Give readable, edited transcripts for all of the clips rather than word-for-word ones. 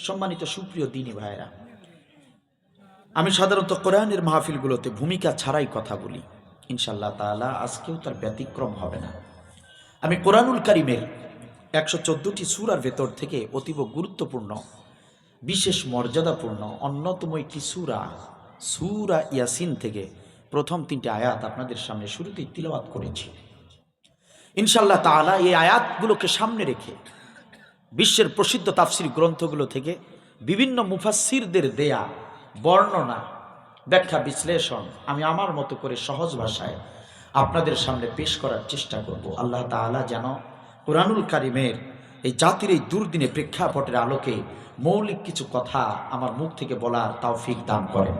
সম্মানিত সুপ্রিয় দিনী ভাইরা, আমি সাধারণত কোরআনের মাহফিলগুলোতে ভূমিকা ছাড়াই কথা বলি। ইনশাআল্লাহ তাআলা আজকেও তার ব্যতিক্রম হবে না। আমি কোরআনুল কারীমের 114টি সূরার ভেতর থেকে অতীব গুরুত্বপূর্ণ, বিশেষ মর্যাদাপূর্ণ অন্যতম একটি সূরা ইয়াসিন থেকে প্রথম 3টি আয়াত আপনাদের সামনে শুরুতেই তিলাওয়াত করেছি। ইনশাআল্লাহ তাআলা এই আয়াতগুলোকে সামনে রেখে বিশ্বের প্রসিদ্ধ তাফসির গ্রন্থগুলো থেকে বিভিন্ন মুফাসসিরদের দেয়া বর্ণনা, ব্যাখ্যা, বিশ্লেষণ আমি আমার মতো করে সহজ ভাষায় আপনাদের সামনে পেশ করার চেষ্টা করব। আল্লাহ তাআলা যেন কোরআনুল কারীমের এই জাতির এই দুর্দিনে প্রেক্ষাপটের আলোকে মৌলিক কিছু কথা আমার মুখ থেকে বলার তৌফিক দান করেন।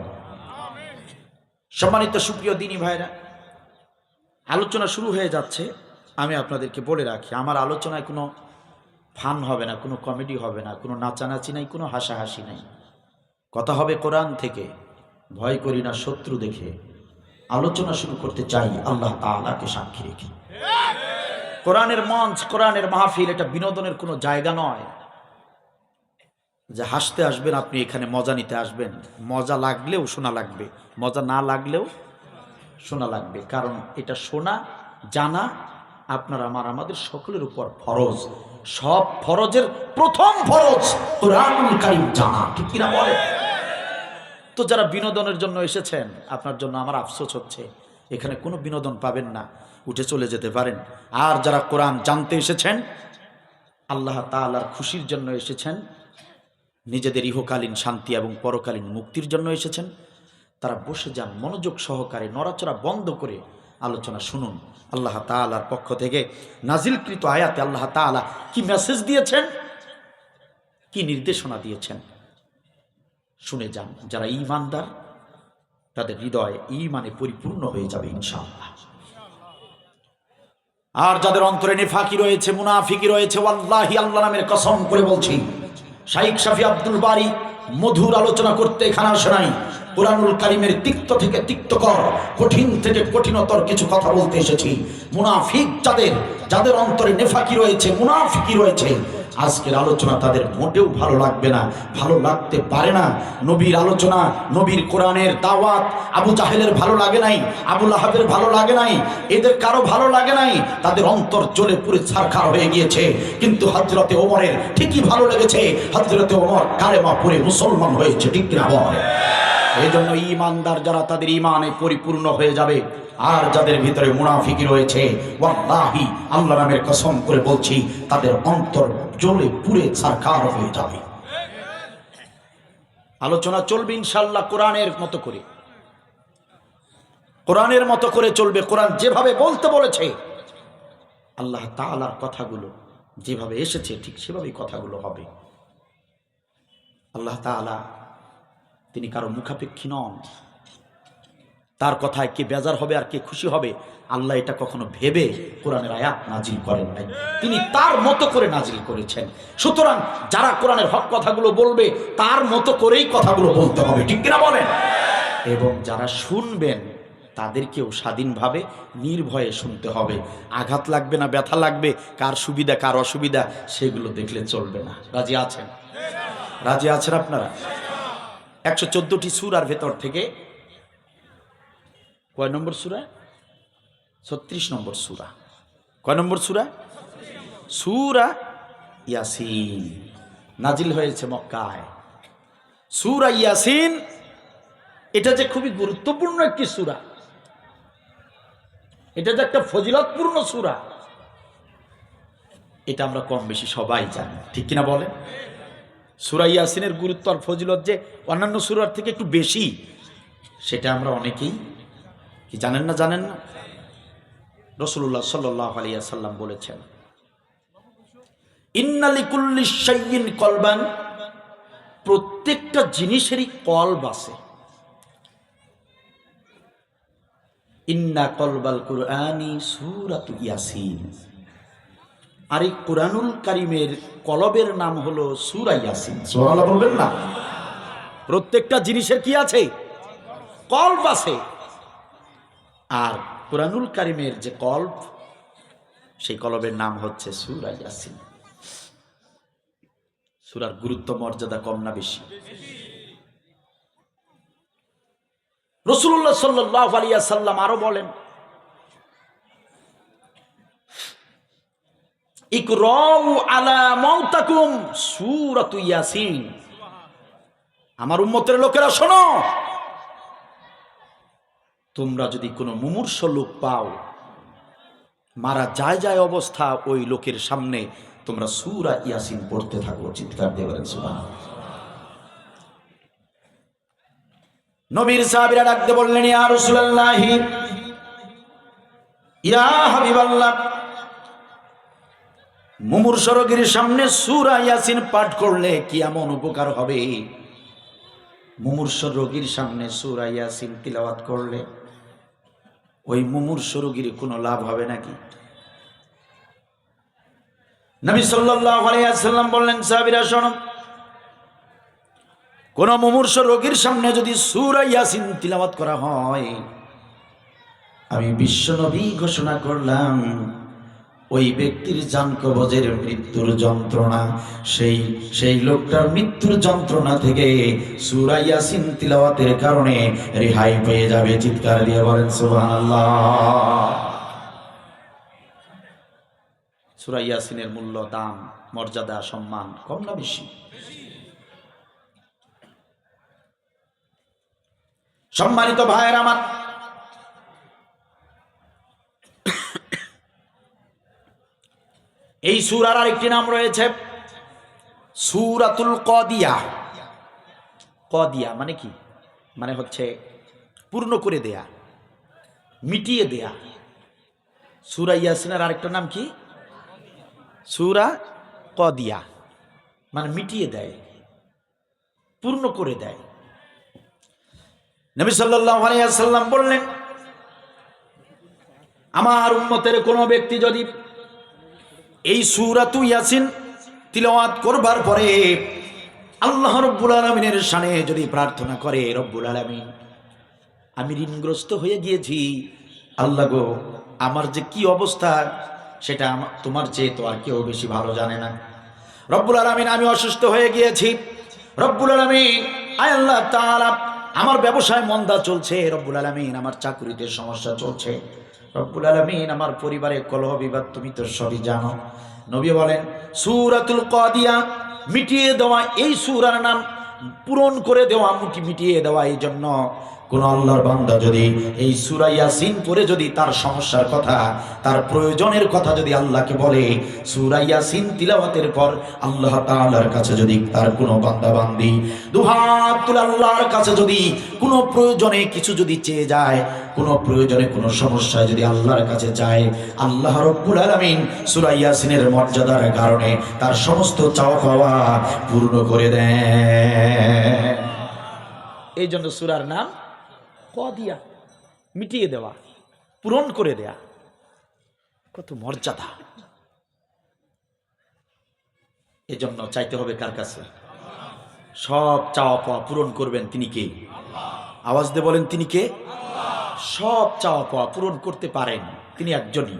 সম্মানিত সুপ্রিয় দিনী ভাইরা, আলোচনা শুরু হয়ে যাচ্ছে। আমি আপনাদেরকে বলে রাখি, আমার আলোচনায় কোনো ফান হবে না, কোনো কমেডি হবে না, কোনো নাচানাচি নাই, কোনো হাসাহাসি নাই। কথা হবে কোরআন থেকে, ভয় করি না শত্রু দেখে। আলোচনা শুরু করতে চাই আল্লাহ তাআলাকে সাক্ষী রেখে। কোরআনের মঞ্চ, কোরআনের মাহফিল এটা বিনোদনের কোনো জায়গা নয় যে হাসতে আসবেন আপনি, এখানে মজা নিতে আসবেন। মজা লাগলেও শোনা লাগবে, মজা না লাগলেও শোনা লাগবে, কারণ এটা শোনা জানা আপনার আমাদের সকলের উপর ফরজ। সব ফরজের প্রথম ফরজ কোরআনুল কারীম জানা, ঠিক কিনা বলে? তো যারা বিনোদনের জন্য এসেছেন, আপনার জন্য আমার আফসোস হচ্ছে, এখানে কোনো বিনোদন পাবেন না, উঠে চলে যেতে পারেন। আর যারা কোরআন জানতে এসেছেন, আল্লাহ তাআলার খুশির জন্য এসেছেন, নিজেদের ইহকালীন শান্তি এবং পরকালীন মুক্তির জন্য এসেছেন, তারা বসে যান, মনোযোগ সহকারে নড়াচড়া বন্ধ করে আলোচনা শুনুন। আল্লাহ তাআলার পক্ষ থেকে নাজিলকৃত আয়াতে আল্লাহ তাআলা কি মেসেজ দিয়েছেন, কি নির্দেশনা দিয়েছেন শুনে যান। যারা ঈমানদার তাদের হৃদয় ঈমানে পরিপূর্ণ হয়ে যাবে ইনশাআল্লাহ। আর যাদের অন্তরে নিফাকি রয়েছে, মুনাফিকি রয়েছে, ওয়াল্লাহি আল্লাহ নামের কসম করে বলছি, শাইখ শাফি আব্দুল বারী মধুর আলোচনা করতে এখানে আসে নাই। কোরআনুল কারীমের তিক্ত থেকে তিক্তকর, কঠিন থেকে কঠিনতর কিছু কথা বলতে এসেছি। মুনাফিক যাদের অন্তরে নেফাকি রয়েছে, মুনাফিকি রয়েছে, আজকের আলোচনা তাদের মোটেও ভালো লাগবে না, ভালো লাগতে পারে না। নবীর আলোচনা, নবীর কোরআনের দাওয়াত আবু জাহেলের ভালো লাগে নাই, আবু লাহাবের ভালো লাগে নাই, এদের কারো ভালো লাগে নাই। তাদের অন্তর জ্বলে পুড়ে ছারখার হয়ে গিয়েছে। কিন্তু হযরতে ওমরের ঠিকই ভালো লেগেছে। হযরতে ওমর কালেমা পড়ে মুসলমান হয়েছে, ঠিক কিনা বলে? এই জন্য ঈমানদার যারা, তাদের ঈমানে পরিপূর্ণ হয়ে যাবে। আর যাদের ভিতরে মুনাফিকি রয়েছে, ওয়াল্লাহি আল্লাহ নামের কসম করে বলছি, তাদের অন্তর জ্বলে পুড়ে ছারখার হয়ে যাবে। আলোচনা চলবে ইনশাআল্লাহ কোরআনের মতো করে, কোরআনের মতো করে চলবে। কোরআন যেভাবে বলতে বলেছে, আল্লাহ তাআলার কথাগুলো যেভাবে এসেছে ঠিক সেভাবেই কথাগুলো হবে। আল্লাহ তাআলা তিনি কারো মুখাপেক্ষী নন। তার কথায় কে বেজার হবে আর কে খুশি হবে, আল্লাহ এটা কখনো ভেবে কোরআনের আয়াত নাজিল করেন নাই, তিনি তার মতো করে নাজিল করেছেন। সুতরাং যারা কোরআনের হক কথাগুলো বলবে, তার মতো করেই কথাগুলো বলতে হবে, ঠিক কিনা বলেন? এবং যারা শুনবেন তাদেরকেও স্বাধীনভাবে নির্ভয়ে শুনতে হবে। আঘাত লাগবে না, ব্যথা লাগবে, কার সুবিধা কার অসুবিধা সেগুলো দেখলে চলবে না। রাজি আছেন? রাজি আছেন আপনারা? 114টি সূরার ভেতর থেকে কয় নম্বর সূরা? 36 নম্বর সূরা। কয় নম্বর সূরা? সূরা ইয়াসিন নাজিল হয়েছে মক্কায়। সূরা ইয়াসিন এটা যে খুবই গুরুত্বপূর্ণ একটি সূরা, এটা যে একটা ফজিলতপূর্ণ সূরা, এটা আমরা কম বেশি সবাই জানি, ঠিক কিনা বলেন? সূরা ইয়াসিনের গুরুত্ব আর ফজিলত যে অন্যান্য সূরার থেকে একটু বেশি, সেটা আমরা অনেকেই কি জানেন না। রাসূলুল্লাহ সাল্লাল্লাহু আলাইহি ওয়াসাল্লাম বলেছেন, ইন্না লিকুল্লি শাইইন কলবান, প্রত্যেকটা জিনিসেরই কলব আছে। ইন্না কলবাল কুরআনি সূরাতু ইয়াসিন, আর এই কোরআনুল কারীমের কলবের নাম হলো সূরা ইয়াসিন। সুবহানাল্লাহ বলবেন না? প্রত্যেকটা জিনিসের কি আছে? কলব আছে। আর কোরআনুল কারীমের যে কলব, সেই কলবের নাম হচ্ছে সূরা ইয়াসিন। সূরার গুরুত্ব মর্যাদা কম না বেশি? রাসূলুল্লাহ সাল্লাল্লাহু আলাইহি ওয়াসাল্লাম আরো বলেন, ইকরাউ আলা মাউতাকুম সূরাতু ইয়াসিন। আমার উম্মতের লোকেরা শোনো, তোমরা যদি কোনো মুমূর্ষ লোক পাও, মারা যায় যায় অবস্থা, ওই লোকের সামনে তোমরা সূরা ইয়াসিন পড়তে থাকো। চিৎকার দিয়ে বলেন সুবহানাল্লাহ। নবীর সাহাবীরা ডাকতে বললেন, ইয়া রাসূলুল্লাহ, ইয়া হাবিবাল্লাহ, মুমূর্ষ রোগীর সামনে সূরা ইয়াসিন পাঠ করলে কি এমন উপকার হবে? মুমূর্ষ রোগীর সামনে সূরা ইয়াসিন তিলাওয়াত করলে ওই মুমূর্ষ রোগীর কোনো লাভ হবে নাকি? নবী সাল্লাল্লাহু আলাইহি ওয়াসাল্লাম বললেন, সাহাবীরা শোনো, কোন মুমূর্ষ রোগীর সামনে যদি সূরা ইয়াসিন তিলাওয়াত করা হয়, আমি বিশ্ব নবী ঘোষণা করলাম, ওই ব্যক্তির জান কবজের মৃত্যুর যন্ত্রণা, সেই লোকটার মৃত্যুর যন্ত্রণা থেকে সূরা ইয়াসিন তিলাওয়াতের কারণে রেহাই পেয়ে যাবে। চিৎকার দিয়ে বলেন সুবহানাল্লাহ। সূরা ইয়াসিনের মূল্য, দাম, মর্যাদা, সম্মান কম না বেশি? সম্মানিত ভাইয়ের আমার, এই সূরার আরেকটি নাম রয়েছে সূরাতুল কাদিয়া। কাদিয়া মানে কি? মানে হচ্ছে পূর্ণ করে দেয়া, মিটিয়ে দেয়া। সূরা ইয়াসিনের আরেকটা নাম কি? সূরা কাদিয়া, মানে মিটিয়ে দেয়, পূর্ণ করে দেয়। নবী সাল্লাল্লাহু আলাইহি ওয়াসাল্লাম বললেন, আমার উম্মতের কোন ব্যক্তি যদি এই সূরাতু ইয়াসিন তিলাওয়াত করবার পরে আল্লাহ রাব্বুল আলামিনের শানে যদি প্রার্থনা করে, রব্বুল আলামিন, আমি ঋণগ্রস্ত হয়ে গিয়েছি, আল্লাহ গো, আমার যে কি অবস্থা সেটা তোমার চেয়ে তো আর কেউ বেশি ভালো জানে না। রব্বুল আলামিন, আমি অসুস্থ হয়ে গিয়েছি, রব্বুল আলামিন, আয় আল্লাহ তাআলা, আমার ব্যবসায় মন্দা চলছে, রব্বুল আলামিন, আমার চাকরিতে সমস্যা চলছে, রব্বুল আলামিন, আমার পরিবারে কলহ বিবাদ, তুমি তো সবই জানো। নবী বলেন, সূরাতুল কাদিয়া মিটিয়ে দেওয়া, এই সূরার নাম পূরণ করে দেওয়া, মিটিয়ে দেওয়া। এই জন্য কোন আল্লাহর বান্দা যদি এই সূরা ইয়াসিন পড়ে যদি তার সমস্যার কথা, তার প্রয়োজনের কথা যদি আল্লাহকে বলে, সূরা ইয়াসিন তিলাওয়াতের পর আল্লাহ তাআলার কাছে যদি তার কোনো বান্দা বান্দি দুহাত তুলে আল্লাহর কাছে যদি কোনো প্রয়োজনে কিছু যদি চেয়ে যায়, কোনো প্রয়োজনে কোনো সমস্যায় যদি আল্লাহর কাছে চায়, আল্লাহ রাব্বুল আলামিন সূরা ইয়াসিনের মর্যাদার কারণে তার সমস্ত চাওয়া পাওয়া পূর্ণ করে দেন। এই জন্য সূরার নাম কাদিয়া, মিটিয়ে দেওয়া, পূরণ করে দেয়া। কত মর্যাদা! এজন্য চাইতে হবে কার কাছে? সব চাওয়া পাওয়া পূরণ করবেন তিনি কে? আওয়াজ দিয়ে বলেন, তিনি কে? সব চাওয়া পাওয়া পূরণ করতে পারেন তিনি একজনই,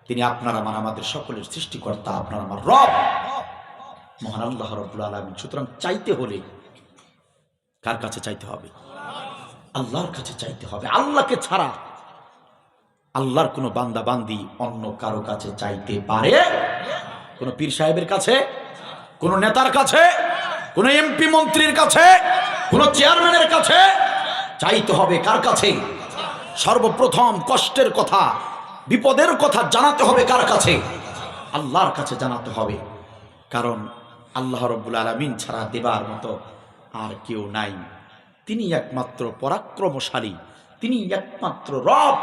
তিনি আপনার আমার, আমাদের সকলের সৃষ্টিকর্তা, আপনার আমার রব মহান আল্লাহ রাব্বুল আলামিন। সুতরাং চাইতে হলে কার কাছে চাইতে হবে? আল্লাহর কাছে চাইতে হবে। আল্লাহকে ছাড়া আল্লাহর কোনো বান্দা বান্দি অন্য কারো কাছে চাইতে পারে? কোন পীর সাহেবের কাছে, কোন নেতার কাছে, কোন এমপি মন্ত্রীর কাছে, কোন চেয়ারম্যানের কাছে চাইতে হবে কার কাছে? সর্বপ্রথম কষ্টের কথা, বিপদের কথা জানাতে হবে কার কাছে? আল্লাহর কাছে জানাতে হবে। কারণ আল্লাহ রাব্বুল আলামিন ছাড়া দেবার মতো আর কেউ নাই। তিনি একমাত্র পরাক্রমশালী, তিনি একমাত্র রব,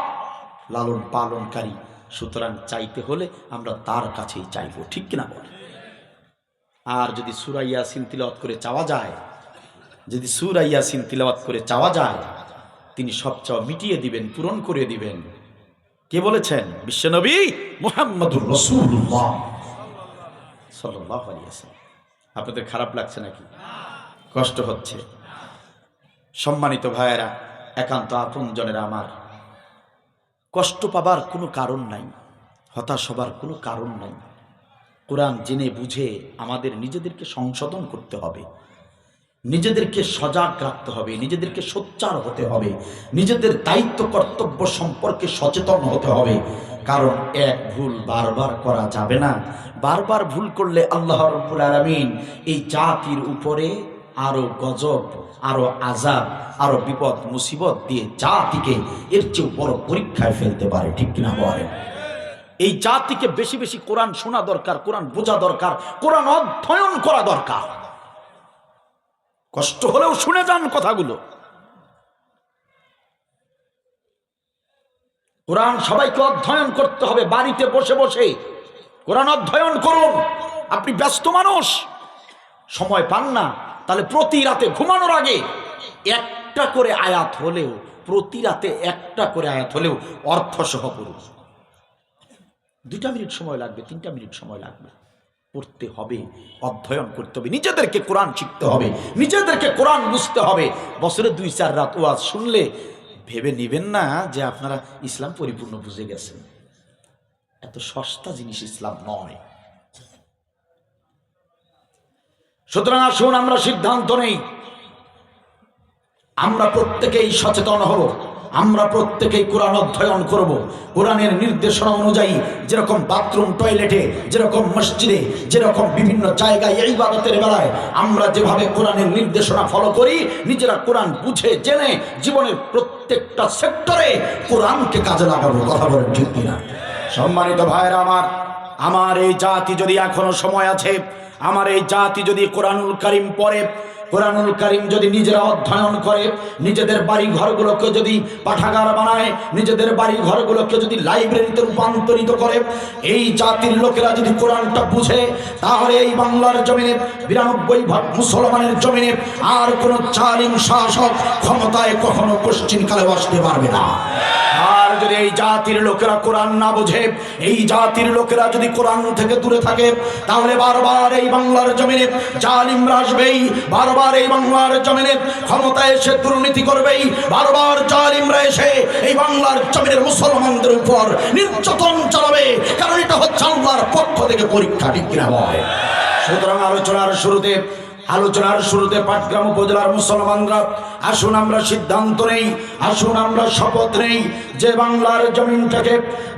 লালন পালনকারী। সুতরাং চাইতে হলে আমরা তার কাছেই চাইব, ঠিক কিনা বল? আর যদি সূরা ইয়াসিন তিলাওয়াত করে চাওয়া যায়, যদি সূরা ইয়াসিন তিলাওয়াত করে চাওয়া যায়, তিনি সব চাওয়া মিটিয়ে দিবেন, পূরণ করে দিবেন। কে বলেছেন? বিশ্বনবী মুহাম্মদুর রাসূলুল্লাহ সাল্লাল্লাহু আলাইহি ওয়াসাল্লাম। আপনাদের খারাপ লাগছে নাকি? কষ্ট হচ্ছে? সম্মানিত ভাইয়েরা, একান্ত আপনজনেরা আমার, কষ্ট পাবার কোনো কারণ নাই, হতাশ হবার কোনো কারণ নাই। কোরআন জেনে বুঝে আমাদের নিজেদেরকে সংশোধন করতে হবে, নিজেদেরকে সজাগ রাখতে হবে, নিজেদেরকে সোচ্চার হতে হবে, নিজেদের দায়িত্ব কর্তব্য সম্পর্কে সচেতন হতে হবে। কারণ এক ভুল বারবার করা যাবে না। বারবার ভুল করলে আল্লাহ রাব্বুল আলামিন এই জাতির উপরে আরো গজব, আরো আযাব, আরো বিপদ মুসিবত দিয়ে জাতিকে এর চেয়ে বড় পরীক্ষায় ফেলতে পারে। ঠিক কিনা বলেন? এই জাতিকে বেশি বেশি কোরআন শোনা দরকার, কোরআন বোঝা দরকার, কোরআন অধ্যয়ন করা দরকার। কষ্ট হলেও শুনে যান কথাগুলো। কোরআন সবাইকে অধ্যয়ন করতে হবে। বাড়িতে বসে বসে কোরআন অধ্যয়ন করুন। আপনি ব্যস্ত মানুষ, সময় পান না, তাহলে প্রতি রাতে ঘুমানোর আগে একটা করে আয়াত হলেও, প্রতি রাতে একটা করে আয়াত হলেও অর্থ সহ পড়ুন। 2 মিনিট সময় লাগবে, 3 মিনিট সময় লাগবে, পড়তে হবে, অধ্যয়ন করতে হবে, নিজেদেরকে কোরআন শিখতে হবে, নিজেদেরকে কোরআন বুঝতে হবে। বছরে 2-4 রাত ওয়াজ শুনলে ভেবে নেবেন না যে আপনারা ইসলাম পরিপূর্ণ বুঝে গেছেন। এত সস্তা জিনিস ইসলাম নয়। সুতরাং আসুন আমরা সিদ্ধান্ত নেই, আমরা প্রত্যেকেই সচেতন হব, আমরা প্রত্যেকেই কোরআন অধ্যয়ন করব। কোরআনের নির্দেশনা অনুযায়ী যেরকম বাথরুম টয়লেটে, যেরকম মসজিদে, যেরকম বিভিন্ন জায়গায় এই ইবাদতের বেলায় আমরা যেভাবে কোরআনের নির্দেশনা ফলো করি, নিজেরা কোরআন বুঝে জেনে জীবনের প্রত্যেকটা সেক্টরে কোরআনকে কাজে লাগাবো। কথা বলেন ঠিক কিনা? সম্মানিত ভাইরা আমার, আমার এই জাতি যদি এখনো সময় আছে, আমার এই জাতি যদি কোরআনুল কারীম পড়ে, কোরআনুল কারীম যদি নিজেরা অধ্যয়ন করে, নিজেদের বাড়ি ঘরগুলোকে যদি পাঠাগার বানায়, নিজেদের বাড়ি ঘরগুলোকে যদি লাইব্রেরিতে রূপান্তরিত করে, এই জাতির লোকেরা যদি কোরআনটা বুঝে, তাহলে এই বাংলার জমিনে 92% মুসলমানের জমিনে আর কোনো জালিম শাসক ক্ষমতায় কখনো পশ্চিমকালে বসতে পারবে না। আর যদি এই জাতির লোকেরা কোরআন না বোঝে, এই জাতির লোকেরা যদি কোরআন থেকে দূরে থাকে, তাহলে বারবার এই বাংলার জমিনে জালিমরা আসবেই, বারবার এই বাংলার জমিনে ক্ষমতায় এসে দুর্নীতি করবেই, বারবার জালিমরা এসে এই বাংলার জমিনের মুসলমানদের উপর নির্যাতন চালাবে। কারণ এটা হচ্ছে আল্লাহর পক্ষ থেকে পরীক্ষা। ঠিক কিনা বলে? সুতরাং আলোচনার শুরুতে পাটগ্রাম উপজেলার মুসলমানরা আসুন আমরা সিদ্ধান্ত নেই, আসুন আমরা শপথ নেই যে বাংলার জমিনটাকে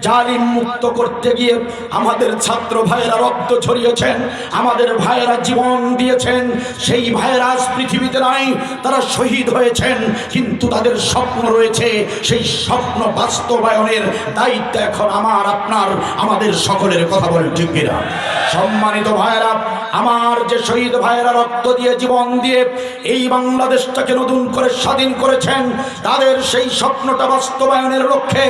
জালিম মুক্ত করতে গিয়ে আমাদের ছাত্র ভাইয়েরা রক্ত ঝরিয়েছেন, আমাদের ভাইয়েরা জীবন দিয়েছেন, সেই ভাইয়েরা আজ পৃথিবীতে নাই, তারা শহীদ হয়েছেন, কিন্তু তাদের স্বপ্ন রয়েছে। সেই স্বপ্ন বাস্তবায়নের দায়িত্ব এখন আমার, আপনার, আমাদের সকলের। কথা বলেন ঠিক কিনা? সম্মানিত ভাইয়েরা, আমার যে শহীদ ভাইয়েরা রক্ত দিয়ে জীবন দিয়ে এই বাংলাদেশটাকে নতুন করে স্বাধীন করেছেন, তাদের সেই স্বপ্নটা বাস্তবায়নের লক্ষ্যে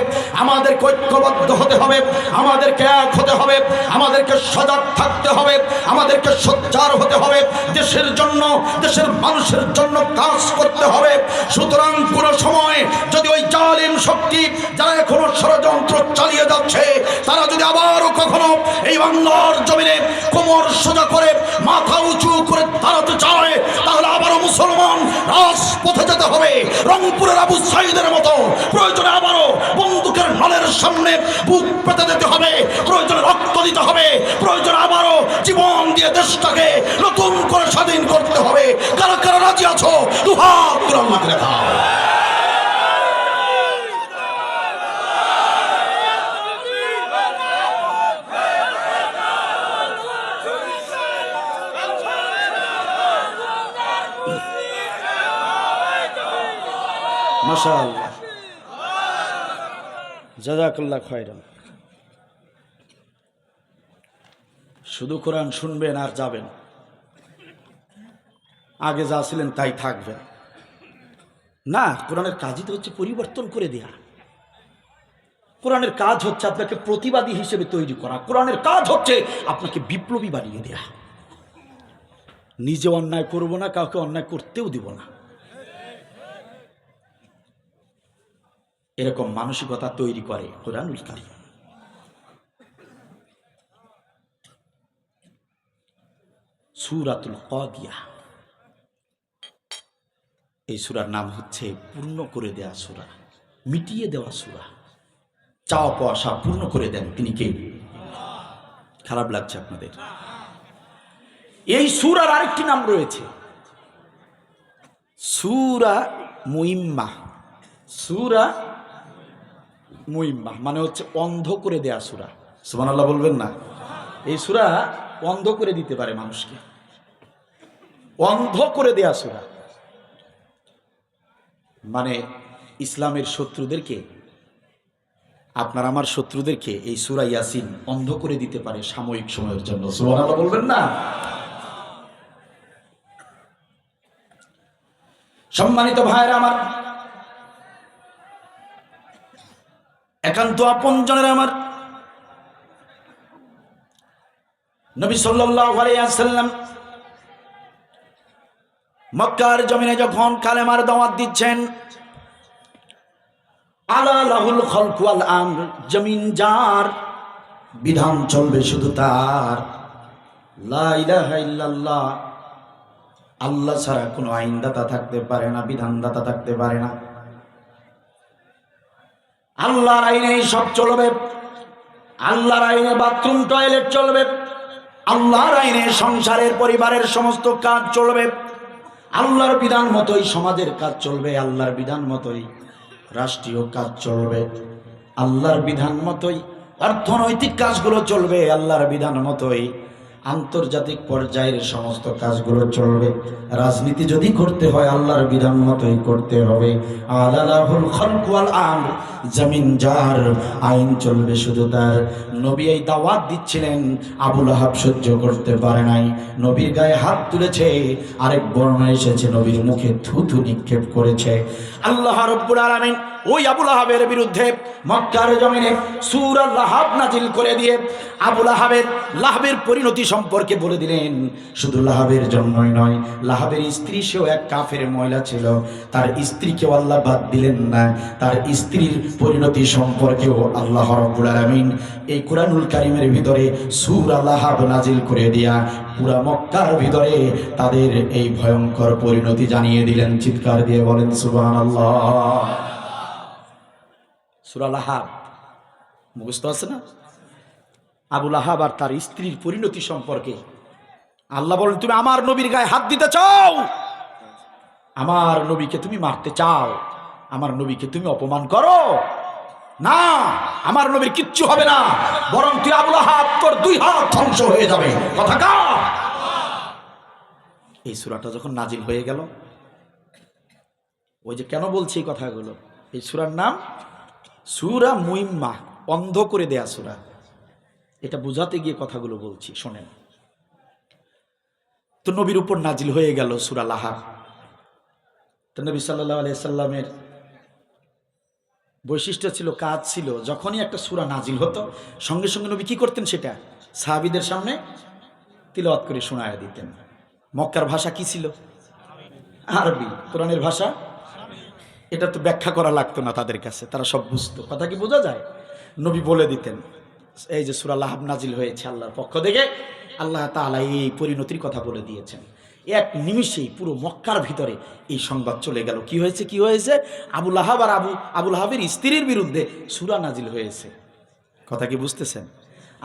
আমাদেরকে ঐক্যবদ্ধ হতে হবে, আমাদেরকে এক হতে হবে, আমাদেরকে সজাগ থাকতে হবে, আমাদেরকে সোচ্চার হতে হবে, দেশের জন্য, দেশের মানুষের জন্য কাজ করতে হবে। সুতরাং কোনো সময় যদি ওই জালিম শক্তি যারা এখনো ষড়যন্ত্র চালিয়ে যাচ্ছে, তারা যদি আবারও কখনো এই বাংলার জমিনে কোমর সোজা করে মাথা উঁচু করে দাঁড়াতে চায়, তাহলে আবারও মুসলমান রাজপথে যেতে হবে। রংপুরের আবু সাইদের মতো প্রয়োজনে আবারও বন্দুকের নলের সামনে বুক পেতে দিতে হবে, প্রয়োজনে রক্ত দিতে হবে, প্রয়োজনে আবারও জীবন দিয়ে দেশটাকে নতুন করে স্বাধীন করতে হবে। কারা কারা রাজি আছো? দুহাত করে আল্লাহকে দেখাও। মাশাআল্লাহ, জাযাকাল্লাহ খায়রান। শুধু কোরআন শুনবেন আর যাবেন, আগে যা ছিলেন তাই থাকবেন না। কোরআনের কাজই তো হচ্ছে পরিবর্তন করে দেয়া। কোরআনের কাজ হচ্ছে আপনাকে প্রতিবাদী হিসেবে তৈরি করা। কোরআনের কাজ হচ্ছে আপনাকে বিপ্লবী বানিয়ে দেয়া। নিজে অন্যায় করব না, কাউকে অন্যায় করতেও দিব না, এরকম মানসিকতা তৈরি করে কোরআনুল কারীম। সূরাতুল কাদিয়া, এই সূরার নাম হচ্ছে পূর্ণ করে দেয়া সূরা, মিটিয়ে দেওয়া সূরা। চাওয়া পাওয়া পূর্ণ করে দেন তিনি কে? খারাপ লাগছে আপনাদের? এই সূরার আরেকটি নাম রয়েছে, সূরা মুইম্মাহ। সূরা মুইম্মাহ মানে হচ্ছে অন্ধ করে দেয়া সূরা। সুবহানাল্লাহ বলবেন না? এই সূরা অন্ধ করে দিতে পারে মানুষকে, অন্ধ করে দেয়া সূরা। মানে ইসলামের শত্রুদেরকে, আপনার আমার শত্রুদেরকে এই সূরা ইয়াসিন অন্ধ করে দিতে পারে সাময়িক সময়ের জন্য। সুবহানাল্লাহ বলবেন না? সম্মানিত ভাইরা আমার, একান্ত আপনজনের আমার, নবী সাল্লাল্লাহু আলাইহি ওয়াসাল্লাম মক্কার জমিনে যখন কালেমার দাওয়াত দিচ্ছেন, আলা লাহুল খালকু ওয়াল আমর, জমিন যার, বিধান চলবে শুধু তার, লা ইলাহা ইল্লাল্লাহ, আল্লাহ ছাড়া কোনো আইনদাতা থাকতে পারে না, বিধানদাতা থাকতে পারে না। আল্লাহর আইনেই সব চলবে, আল্লাহর আইনে বাথরুম টয়লেট চলবে, আল্লাহর আইনে সংসারের পরিবারের সমস্ত কাজ চলবে, আল্লাহর বিধান মতোই সমাজের কাজ চলবে, আল্লাহর বিধান মতোই রাষ্ট্রীয় কাজ চলবে, আল্লাহর বিধান মতোই অর্থনৈতিক কাজগুলো চলবে, আল্লাহর বিধান মতোই আন্তর্জাতিক পর্যায়ের সমস্ত কাজগুলো চলবে। রাজনীতি যদি করতে হয় আল্লাহর বিধান মতোই করতে হবে। আলালাহুল খালকু ওয়াল আমর, জমিন যার, আইন চলবে শুধু তার। নবী এই দাওয়াত দিচ্ছিলেন, আবু লাহাব সহ্য করতে পারে নাই, নবীর গায়ে হাত তুলেছে, আরেক বর্ণনা এসেছে নবীর মুখে থুথু নিক্ষেপ করেছে। আল্লাহ রাব্বুল আলামিন ওই আবু লাহাবের বিরুদ্ধে মক্কার জমিনে সূরা লাহাব নাজিল করে দিয়ে আবু লাহাবের পরিণতি সম্পর্কে বলে দিলেন। শুধু লাহাবের জন্যই নয়, লাহাবের স্ত্রী সেও এক কাফের মহিলা ছিল, তার স্ত্রীকেও আল্লাহ বাদ দিলেন না, তার স্ত্রীর পরিণতি সম্পর্কেও আল্লাহ রাব্বুল আলামিন এই কুরআনুল কারীমের ভিতরে সূরা লাহাব নাজিল করে দিয়া পুরা মক্কার ভিতরে তাদের এই ভয়ঙ্কর পরিণতি জানিয়ে দিলেন। চিৎকার দিয়ে বলেন সুবহানাল্লাহ। সূরা লাহাব মুখস্থ আছে না? আবু লাহাব আর তার স্ত্রীর পরিণতি সম্পর্কে আল্লাহ বলেন, তুমি আমার নবীর গায়ে হাত দিতে চাও, আমার নবীকে তুমি মারতে চাও, আমার নবীকে তুমি অপমান করো না, আমার নবীর কিচ্ছু হবে না, বরং তুই আবু লাহাব তোর 2 হাত ধ্বংস হয়ে যাবে। কথা কা? এই সূরাটা যখন নাজিল হয়ে গেল, ওই যে কেন বলছি এই কথাগুলো, এই সূরার নাম সূরা মুইম্মাহ, অন্ধ করে দেয়া সূরা। এটা বুঝাতে গিয়ে কথাগুলো বলছি, শোনেন। তো নবীর উপর নাজিল হয়ে গেল সূরা লাহাব। তো নবী সাল্লাল্লাহু আলাইহি সাল্লামের বৈশিষ্ট্য ছিল, কাজ ছিল, যখনই একটা সূরা নাজিল হতো সঙ্গে সঙ্গে নবী কি করতেন, সেটা সাহাবীদের সামনে তিলাওয়াত করে শোনায়া দিতেন। মক্কার ভাষা কি ছিল? আরবি। কোরআনের ভাষা এটা তো ব্যাখ্যা করা লাগতো না তাদের কাছে, তারা সব বুঝতো। কথা কি বোঝা যায়? নবী বলে দিতেন, এই যে সূরা লাহাব নাজিল হয়েছে আল্লাহর পক্ষ থেকে, আল্লাহ তাআলা এই পরিণতির কথা বলে দিয়েছেন। এক নিমিষেই পুরো মক্কার ভিতরে এই সংবাদ চলে গেল। কি হয়েছে? কি হয়েছে? আবু লাহাব আর আবু লাহাবের স্ত্রীর বিরুদ্ধে সূরা নাজিল হয়েছে। কথা কি বুঝতেছেন?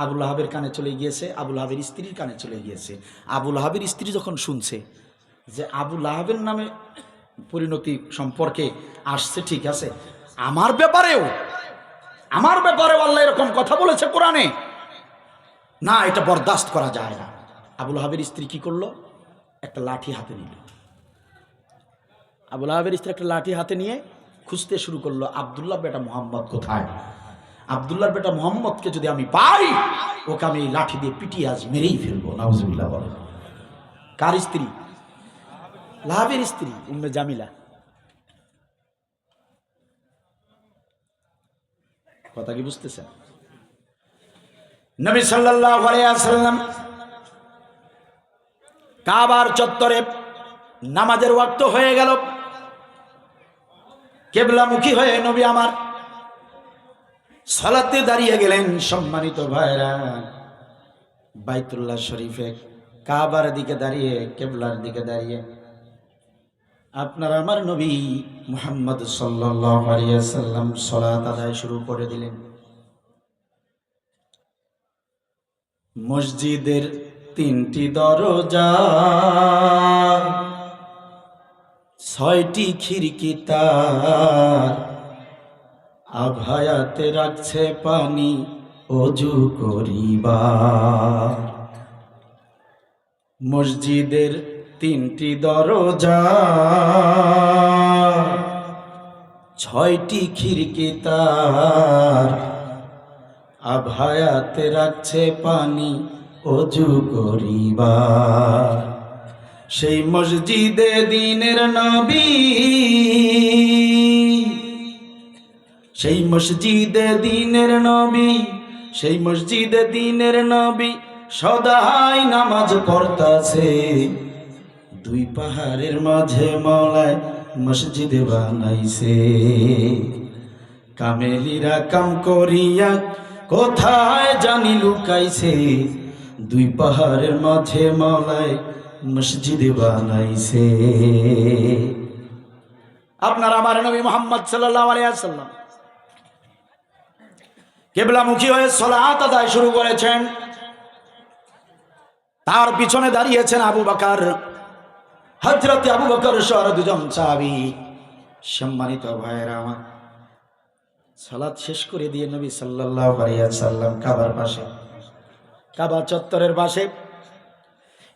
আবু লাহাবের কানে চলে গিয়েছে, আবু লাহাবের স্ত্রীর কানে চলে গিয়েছে। আবু লাহাবের স্ত্রী যখন শুনছে যে আবু লাহাবের নামে পরিণতি সম্পর্কে আসছে, ঠিক আছে, আমার ব্যাপারেও আল্লাহ এরকম কথা বলেছে কোরআনে, না, এটা বরদাস্ত করা যায় না। আবু লাহাবের স্ত্রী কি করলো? একটা লাঠি হাতে নিল। আবু লাহাবের স্ত্রী একটা লাঠি হাতে নিয়ে খুঁজতে শুরু করলো, আব্দুল্লাহ বেটা মুহাম্মদ কোথায়? আব্দুল্লাহর বেটা মুহাম্মদকে যদি আমি পাই, ওকে আমি এই লাঠি দিয়ে পিটিয়ে আজ মেরেই ফেলবো। নাউজুবিল্লাহ বলে। কার স্ত্রী? লাহাবের স্ত্রী উম্মে জামিলা। কথা কি বুঝতেছেন? নবী সাল্লাল্লাহু আলাইহি ওয়াসাল্লাম কাবার চত্বরে নামাজের ওয়াক্ত হয়ে গেল, কিবলামুখী হয়ে নবী আমার সালাতে দাঁড়িয়ে গেলেন। সম্মানিত ভাইরা, বাইতুল্লাহ শরীফে কাবার দিকে দাঁড়িয়ে, কিবলার দিকে দাঁড়িয়ে আপনার আমার নবী মুহাম্মদ সাল্লাল্লাহু আলাইহি ওয়াসাল্লাম সালাত আদায় শুরু করে দিলেন। মসজিদের তিনটি দরজা, ছয়টি খিড়কি তার, আভায়াতে রাখছে পানি অজু করিবার। মসজিদের তিনটি দরজা, ছয়টি খিড়কি তার, আভায়াতে রাখছে পানি অজু করিবার। সেই মসজিদে দিনের নবী, সেই মসজিদে দিনের নবী, সেই মসজিদে দিনের নবী সদাই নামাজ পড়তাছে। দুই পাহাড়ের মাঝে মওলায় মসজিদ বানাইছে। কামেলিরা কাম করিয়া কোথায় জানি লুকাইছে। দুই পাহাড়ের মাঝে মওলায় মসজিদ বানাইছে। আপনার আমার নবী মুহাম্মদ সাল্লাল্লাহু আলাইহি ওয়াসাল্লাম কিবলামুখী হয়ে সালাত আদায় শুরু করেছেন। তার পিছনে দাঁড়িয়েছেন আবু বকর, হযরত আবু বকর সহ দুজন সাহাবী। সম্মানিত ভাইয়েরা আমার, সালাত শেষ করে দিয়ে নবী সাল্লাল্লাহু আলাইহি ওয়াসাল্লাম কাবার পাশে, কাবা চত্বরের পাশে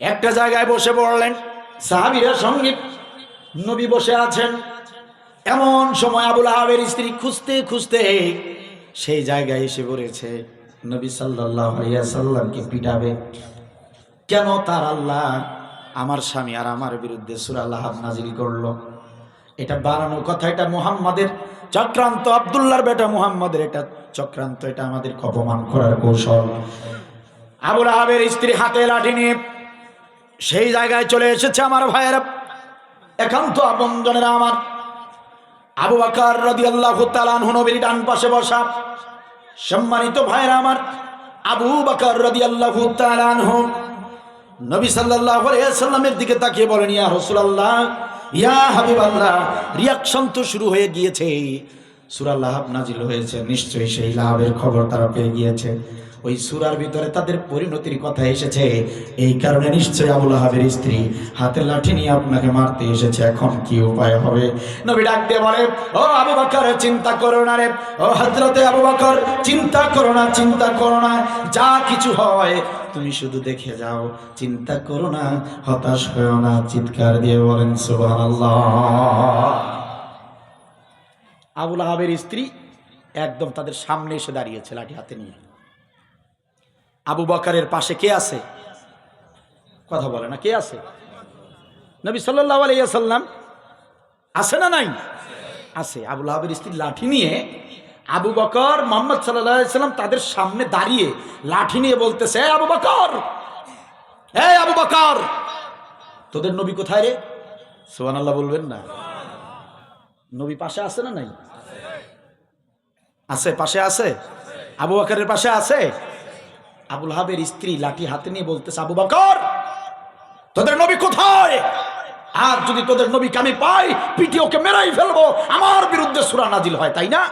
একটা জায়গায় বসে পড়লেন। সাহাবীরা সঙ্গে নবী বসে আছেন। এমন সময় আবু লাহাবের স্ত্রী খুঁজতে খুঁজতে সেই জায়গায় এসে পড়েছে। নবী সাল্লাল্লাহু আলাইহি ওয়াসাল্লামকে পিটাবে কেন? তার আল্লাহ আমার স্বামী আর আমার বিরুদ্ধে সূরা লাহাব নাজিল করলো। এটা বানানো কথা, এটা মুহাম্মাদের চক্রান্ত, আব্দুল্লাহর বেটা মুহাম্মাদের এটা চক্রান্ত, এটা আমাদের অপমান করার কৌশল। আবু লাহাবের স্ত্রী হাতে লাঠি নিয়ে সেই জায়গায় চলে এসেছে। আমার ভাইয়েরা, একান্ত আপনজনেরা আমার, আবু বকর রাদিয়াল্লাহু তাআলা আনহু নবীর ডান পাশে বসা। সম্মানিত ভাইয়েরা আমার, আবু বকর রাদিয়াল্লাহু তাআলা আনহু নবী সাল্লাল্লাহু আলাইহি ওয়াসাল্লামের দিকে তাকিয়ে বলেন, ইয়া রাসূলুল্লাহ, ইয়া হাবিবাল্লাহ, রিয়াকশন তো শুরু হয়ে গিয়েছে। সূরা লাহাব নাজিল হয়েছে, নিশ্চয়ই সেই লাহাবের খবর তারা পেয়ে গিয়েছে। ওই সূরার ভিতরে তাদের পরিণতির কথা এসেছে। এই কারণে নিশ্চয়ই আবু লাহাবের স্ত্রী হাতে লাঠি নিয়ে আপনাকে মারতে এসেছে। এখন কি উপায় হবে? নবী ডাক দিয়ে বলে, ও আবু বকর, চিন্তা করো না রে। ও হযরতে আবু বকর, চিন্তা করো না, চিন্তা করো না। যা কিছু হয় তুমি শুধু দেখে যাও, চিন্তা করো না, হতাশ হয়ো না। চিৎকার দিয়ে বলেন সুবহানাল্লাহ। আবু লাহাবের স্ত্রী একদম তাদের সামনে এসে দাঁড়িয়েছে লাঠি হাতে নিয়ে। আবু বকরের পাশে কে আছে? কথা বলে না, কে আছে? নবী সাল্লাল্লাহু আলাইহি ওয়াসাল্লাম আছে না নাই? আছে। আবু লাহাবের স্ত্রী লাঠি নিয়ে আবু বকর, মুহাম্মদ সাল্লাল্লাহু আলাইহি ওয়াসাল্লাম তাদের সামনে দাঁড়িয়ে লাঠি নিয়ে বলতেছে, হে আবু বকর, হে আবু বকর, তোদের নবী কোথায় রে? সুবহানাল্লাহ বলবেন না? নবী পাশে আছে না নাই? আছে, পাশে আছে। আবু বকরের পাশে আছে। আবু লাহাবের স্ত্রী লাঠি হাতে নিয়ে বলতেছে, আবু বকর, তোদের নবী কোথায়? আর যদি তোদের নবীকে আমি পাই, পিটি ওকে মেরাই ফেলবো। আমার বিরুদ্ধে সূরা নাজিল হয়, তাই না?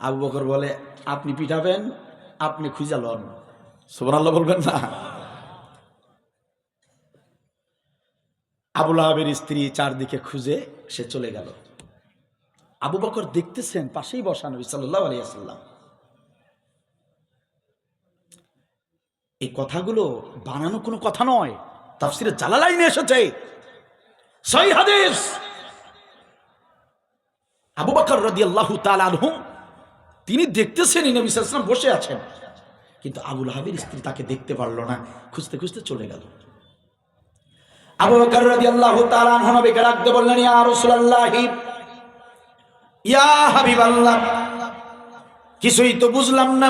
আবু বকর বলে, আপনি পিটাবেন, আপনি খুঁজে লন। সুবহানাল্লাহ বলবেন না? আবু লাহাবের স্ত্রী চারদিকে খুঁজে সে চলে গেল। আবু বকর দেখতেছেন পাশেই বসা নবী সাল্লাল্লাহু আলাইহি ওয়াসাল্লাম। এই কথাগুলো বানানো কোনো কথা নয়, তাফসিরে জালালাইনে এসেছে, সহিহ হাদিস। আবু বকর রাদিয়াল্লাহু তাআলা আনহু তিনি দেখতেছেন নবী সাল্লাল্লাহু আলাইহি ওয়াসাল্লাম বসে আছেন, কিন্তু আবু লাহাবের স্ত্রী তাকে দেখতে পারল না, খুঁজতে খুঁজতে চলে গেল। আবু বকর রাদিয়াল্লাহু তাআলা আনহু নবীকে ডাকতে বললেন, ইয়া রাসূলুল্লাহ, ইয়া হাবিবাল্লাহ, কিছুই তো বুঝলাম না,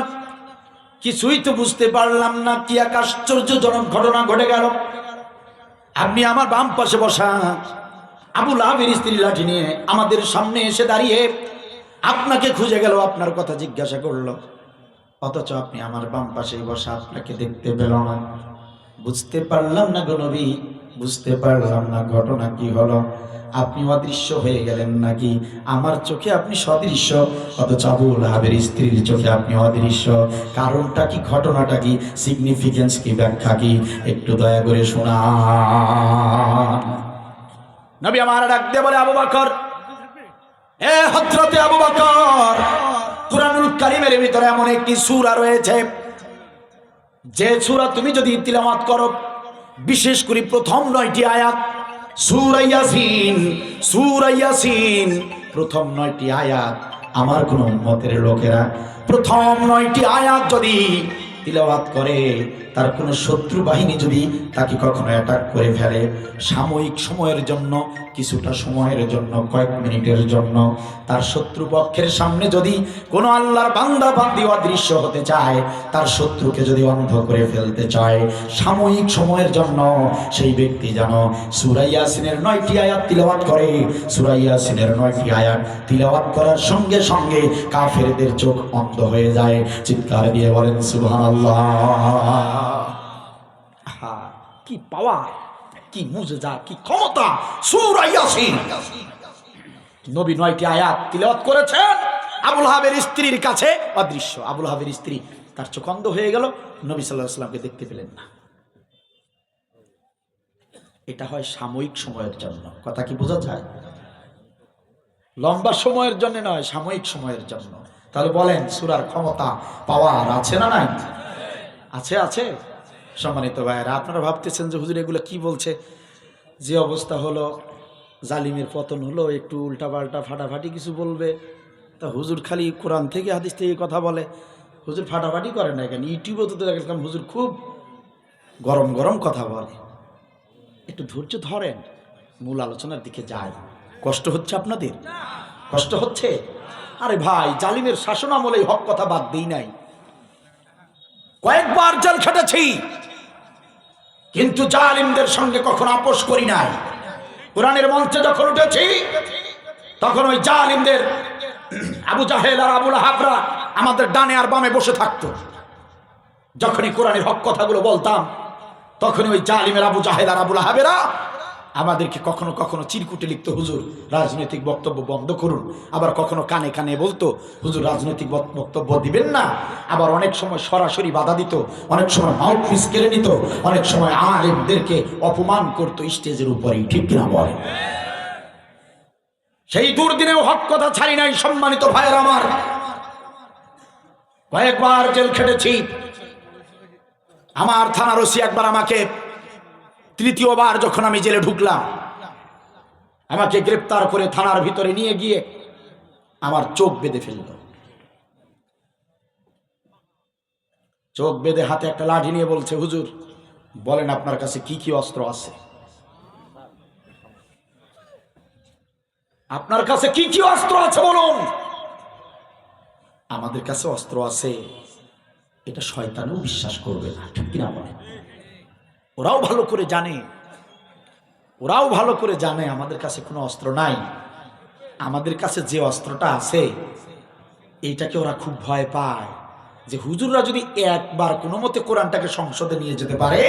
কিছুই তো বুঝতে পারলাম না, কি এক আশ্চর্যজনক ঘটনা ঘটে গেল। আপনি আমার বাম পাশে বসা, আবু লাহাবের স্ত্রী লাঠি নিয়ে আমাদের সামনে এসে দাঁড়িয়ে আপনাকে খুঁজে গেল, আপনার কথা জিজ্ঞাসা করলো, অথচ আপনি আমার বাম পাশে বসা, আপনাকে দেখতে পেল না। বুঝতে পারলাম না গো নবী, বুঝতে পারলাম না ঘটনা কি হলো। আপনি অদৃশ্য হয়ে গেলেন নাকি? আমার চোখে আপনি সদৃশ্য, অথচ আবু লাহাবের স্ত্রীর চোখে আপনি অদৃশ্য। কারণটা কি, ঘটনাটা কি, সিগনিফিকেন্স কি, ব্যাখ্যা কি, একটু দয়া করে শোনা। নবী আমার ডাক দিয়ে বলে, আবু বকর, এ হযরতে আবু বকর, কুরআনুল কারীমের ভিতরে এমন একটি সূরা রয়েছে, যে সূরা তুমি যদি তিলাওয়াত করো, বিশেষ করে প্রথম 9টি আয়াত, সূরা ইয়াসিন, সূরা ইয়াসিন, প্রথম 9টি আয়াত, আমার কোন উম্মতের লোকেরা প্রথম 9টি আয়াত যদি তিলাওয়াত করে, তার কোনো শত্রু বাহিনী যদি তাকে কখনো অ্যাটাক করে ফেলে, সাময়িক সময়ের জন্য, কিছুটা সময়ের জন্য, কয়েক মিনিটের জন্য, তার শত্রুপক্ষের সামনে যদি কোনো আল্লাহর বান্দা বান্দি অদৃশ্য হতে চায়, তার শত্রুকে যদি অন্ধ করে ফেলতে চায়, সাময়িক সময়ের জন্য, সেই ব্যক্তি যেন সূরা ইয়াসিনের 9টি আয়াত তিলাওয়াত করে। সূরা ইয়াসিনের 9টি আয়াত তিলাওয়াত করার সঙ্গে সঙ্গে কাফেরদের চোখ অন্ধ হয়ে যায়। চিৎকার দিয়ে বলেন সুবহানাল্লাহ। কি পাওয়ার, কি মুজিজা, কি ক্ষমতা সূরা ইয়াসিন। নবী 9টি আয়াত তিলাওয়াত করেছেন, আবু লাহাবের স্ত্রীর কাছে অদৃশ্য। আবু লাহাবের স্ত্রী, তার চোখ অন্ধ হয়ে গেল, নবী সাল্লাল্লাহু আলাইহি ওয়াসাল্লামকে দেখতে পেলেন না। এটা হয় সাময়িক সময়ের জন্য। কথা কি বোঝা যায়? লম্বা সময়ের জন্য নয়, সাময়িক সময়ের জন্য। তাহলে বলেন, সূরার ক্ষমতা, পাওয়ার আছে না নাই? আছে, আছে। সম্মানিত ভাইয়েরা, আপনারা ভাবতেছেন যে হুজুর এগুলো কি বলছে, যে অবস্থা হলো, জালিমের পতন হলো, একটু উল্টাপাল্টা ফাটাফাটি কিছু বলবে, তা হুজুর খালি কোরআন থেকে হাদিস থেকে কথা বলে, হুজুর ফাটাফাটি করে না কেন? ইউটিউবে তো দেখলাম হুজুর খুব গরম গরম কথা বলে। একটু ধৈর্য ধরেন, মূল আলোচনার দিকে যাই। কষ্ট হচ্ছে আপনাদের? কষ্ট হচ্ছে? আরে ভাই, জালিমের শাসন আমলে হক কথা বাদ দেই নাই, কয়েকবার জেল খেটেছি, কিন্তু জালিমদের সঙ্গে কখনো আপোষ করি নাই। কোরআনের মঞ্চে যখন উঠেছি, তখন ওই জালিমদের আবু জাহেল আর আবু লাহাবরা আমাদের ডানে আর বামে বসে থাকতো। যখনই কোরআনের হক কথাগুলো বলতাম, তখনই ওই জালিমের আবু জাহেল আর আবু লাহাবেরা আমাদেরকে কখনো কখনো চিরকুটে লিখতো, হুজুর রাজনৈতিক বক্তব্য বন্ধ করুন। আবার কখনো কানে কানে বলতো, হুজুর রাজনৈতিক বক্তব্য দিবেন না। আবার অনেক সময় সরাসরি বাধা দিত, অনেক সময় মাউথপিস কেড়ে নিত, অনেক সময় আলেমদেরকে অপমান করতো স্টেজের উপরেই। ঠিক কিনা বলে? সেই দুর্দিনেও হক কথা ছাড়ি নাই। সম্মানিত ভাইয়েরা আমার, কয়েকবার জেল খেটেছি। আমার থানার ওসি একবার আমাকে, তৃতীয়বার যখন আমি জেলে ঢুকলাম, আমাকে গ্রেপ্তার করে থানার ভিতরে নিয়ে গিয়ে আমার চোখ বেঁধে ফেলল। চোখ বেঁধে হাতে একটা লাঠি নিয়ে বলছে, হুজুর বলেন আপনার কাছে কি কি অস্ত্র আছে, আপনার কাছে কি কি অস্ত্র আছে বলুন। আমাদের কাছে অস্ত্র আছে, এটা শয়তানও বিশ্বাস করবে না। ঠিক কিনা বলে? ওরাও ভালো করে জানে, ওরাও ভালো করে জানে আমাদের কাছে কোনো অস্ত্র নাই। আমাদের কাছে যে অস্ত্রটা আছে, এইটাকে ওরা খুব ভয় পায়, যে হুজুররা যদি একবার কোনো মতে কোরআনটাকে সংসদে নিয়ে যেতে পারে,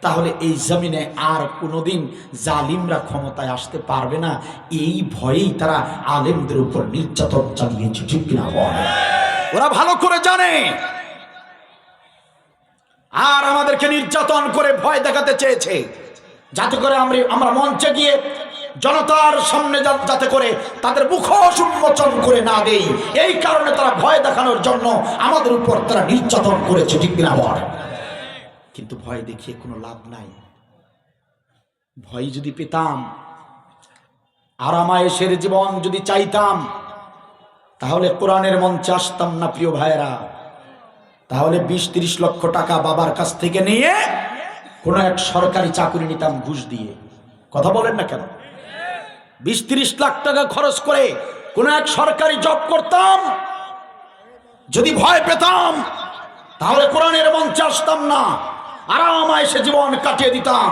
তাহলে এই জমিনে আর কোনোদিন জালিমরা ক্ষমতায় আসতে পারবে না। এই ভয়েই তারা আলেমদের উপর নির্যাতন চালিয়েছে। ঠিক কিনা বলে? ওরা ভালো করে জানে। আর আমাদেরকে নির্যাতন করে ভয় দেখাতে চেয়েছে, যাতে করে আমরা মঞ্চে গিয়ে জনতার সামনে যাতে করে তাদের মুখোশ উন্মোচন করে না দেই। এই কারণে তারা ভয় দেখানোর জন্য আমাদের উপর তারা নির্যাতন করেছে। ঠিক কিনা বলে? কিন্তু ভয় দেখিয়ে কোনো লাভ নাই। ভয় যদি পেতাম, আরামায়েশের জীবন যদি চাইতাম, তাহলে কোরআনের মঞ্চে আসতাম না প্রিয় ভাইয়েরা। তাহলে 20-30 লক্ষ টাকা বাবার কাছ থেকে নিয়ে কোন এক সরকারি চাকরি নিতাম ঘুষ দিয়ে। কথা বলেন না কেন? 20-30 লাখ টাকা খরচ করে কোন এক সরকারি জব করতাম। যদি ভয় পেতাম, তাহলে কোরআনের মঞ্চে আসতাম না, আরামায়েশে জীবন কাটিয়ে দিতাম।